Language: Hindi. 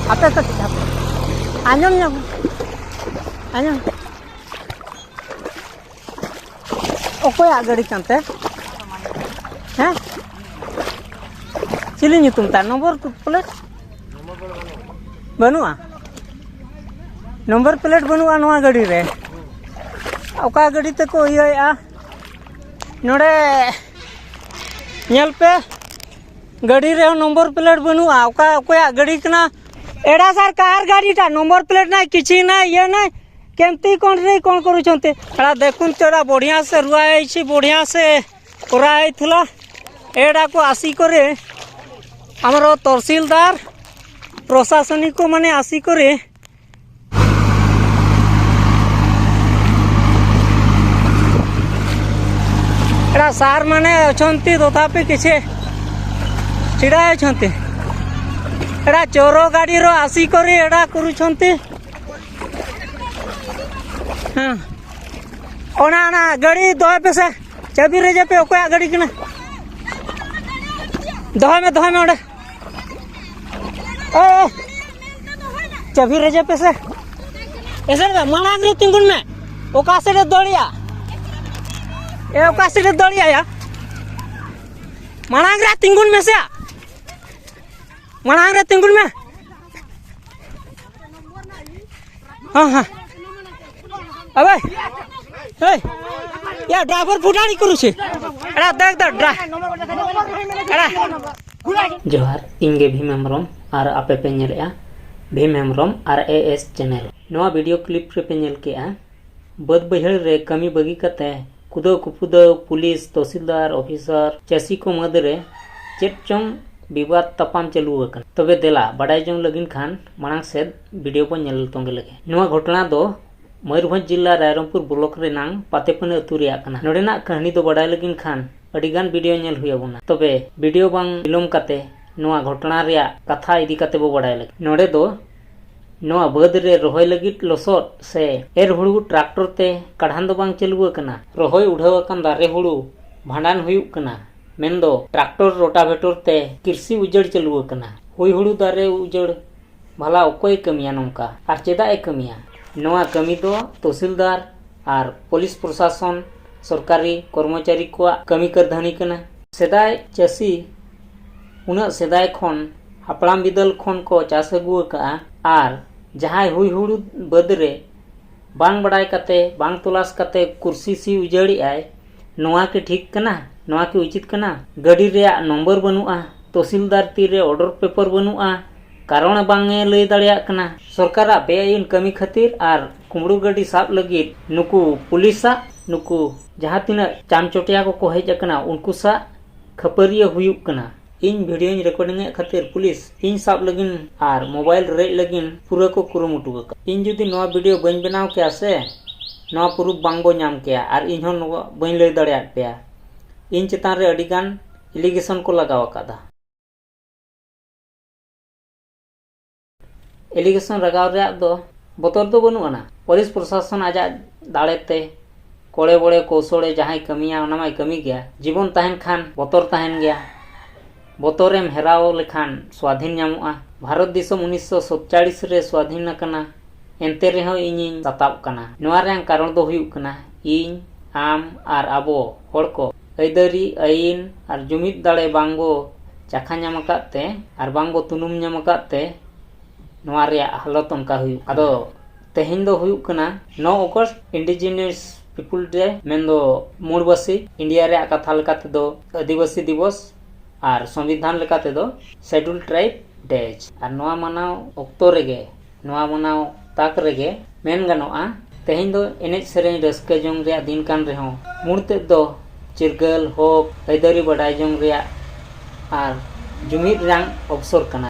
apa tuh anyamnya anyam okoy agadi kante hah cili nyutum ta nomor plate banua nomor plate banua noa gadi re oka gadi te ko iya नोड़े पे गाड़ी रे नंबर प्लेट बनूआ गाड़ी कना एड़ा सार कार गाड़ी टा नंबर प्लेट ना किछि ना ये ना केमती कौन रे कौन करू छते एड़ा देखुन तेरा बढ़िया से रुआई छी बढ़िया से कराई थला एड़ा को आसी करे हमरो तहसीलदार प्रशासनिक को माने आसी करे एड़ा सार माने अछंती तथापि किछे छिड़ा अछंती एड़ा चोरो गाड़ी रो आसी करे एड़ा करू छंती हां ओना ना गाड़ी दोय पे से चाबी रे जे पे ओकया गाड़ी कना दोय में ओडे ओ चाबी रे जे पे से ऐसे माना रे तिंगुन में ओका से दड़िया ए ओका से दड़िया या मानांग रे तिंगुन में से मानांग रे तिंगुन में हां अबे ए या ड्राइवर फुटानी करू छे एड़ा देख द ड्रा एड़ा जोहार इंगे भीम हेम्ब्रम और आपे पे नेलया भीम हेम्ब्रम और एएस चैनल नवा वीडियो क्लिप रे पे नेल केआ बद बहड़ रे कमी बगी कते कुदो कुपुदो पुलिस तहसीलदार ऑफिसर चासी को मदरे चेट चोंग विवाद तपाम चालू अकन तबे देला बड़ाई जोंग लगिन खान मांग से वीडियो पर नेल तोंगे लगे नवा घटना दो मयूरभंज जिला रायरंगपुर ब्लॉक रे नांग पातेपन अतु रिया कना नोडेना कहानी दो बड़ाई लगिन खान अडिगान वीडियो नेल हुयाबुना तबे वीडियो बांग विलोम काते नवा घटना रिया कथा इदी काते बो बड़ाई लगे नोडे दो नवा बद रे रोहय लगित लसोद से एर हुड़ू ट्रैक्टर ते कढ़ान दो बांग चलुआ कना रोहय उड़ाव अकन दारे हुड़ू भांडान हुयुक कना मेंदो ट्रैक्टर रोटावेटर ते कृषि उजड़ चलुआ कना हुई हुड़ू दारे उजड़ भला ओकोय कमिया नोंका आर चेदा ए कमिया नवा कमी दो तहसीलदार और पुलिस प्रशासन सरकारी कर्मचारी को कमी कर धनी कना सेदाय चासी उना सेदाय खन हापड़ाम बिदल खन को चास अगु का आर जहां हुई हुड़ू बदरे बांग बड़ाई काते बांग तलाश काते कुर्सी सी उजड़ी आय नोआ के ठीक कना नोआ के उचित कना गाड़ी रे नंबर बनुआ तहसीलदार तीरे ऑर्डर पेपर बनुआ कारण बांगे लय दाड़िया कना सरकारा बेआईन कमी खातिर आर कुमड़ू गाड़ी साब लगी नुकु पुलिसा नुकु जहां तीना चामचोटिया को हेज कना उनको सा खपरिया हुयुक कना इन वीडियो रिकॉर्डिंग खातिर पुलिस इन साब लगिन आर मोबाइल रेज लगिन पूरा को कुरुमुटु का इन जुदी नवा वीडियो बन बनाव के से नवा प्रूफ बांगबो नाम के आर इन हो बन लय दाड़िया पे इन चितान रे अडिगान एलिगेशन को लगाव कादा एलिगेशन लगाव रे दो बतर दो बनु आना पुलिस प्रशासन आजा दाड़ेते कोड़े बड़े कौशले जहां कमिया ओनामाय कमी गया जीवन तहन खान बतर तहन गया बतरेम हेराव लेखान स्वाधीन नामुआ भारत दिसम 1947 रे स्वाधीन कना एनते रेहो इनिन सताब कना नोआ रेंग कारण दो हुयुक कना इन आम आर आबो होड़ को ऐदरी आईन आर जुमिद दाड़े बांगो चाखा नामकाते आर बांगो तुनुम नामकाते नोआ रे हालत उनका हुयुक आदो तेहिन दो हुयुक कना 9 अगस्त इंडिजिनियस पीपल डे मेंदो मूलवासी इंडिया रे कथा लेकाते दो आदिवासी दिवस और संविधान लेकाते दो शेड्यूल ट्राइब डेज और नोआ मनाव अक्तो रेगे नोआ मनाव ताक रेगे मेन गानोआ तेहिन दो एनेज सेरें रस्के जोंग रे दिन कान रे हो मुड़ते दो चिरगल होक ऐदरी बड़ाई जोंग रे आर जुमिद रंग अवसर कना।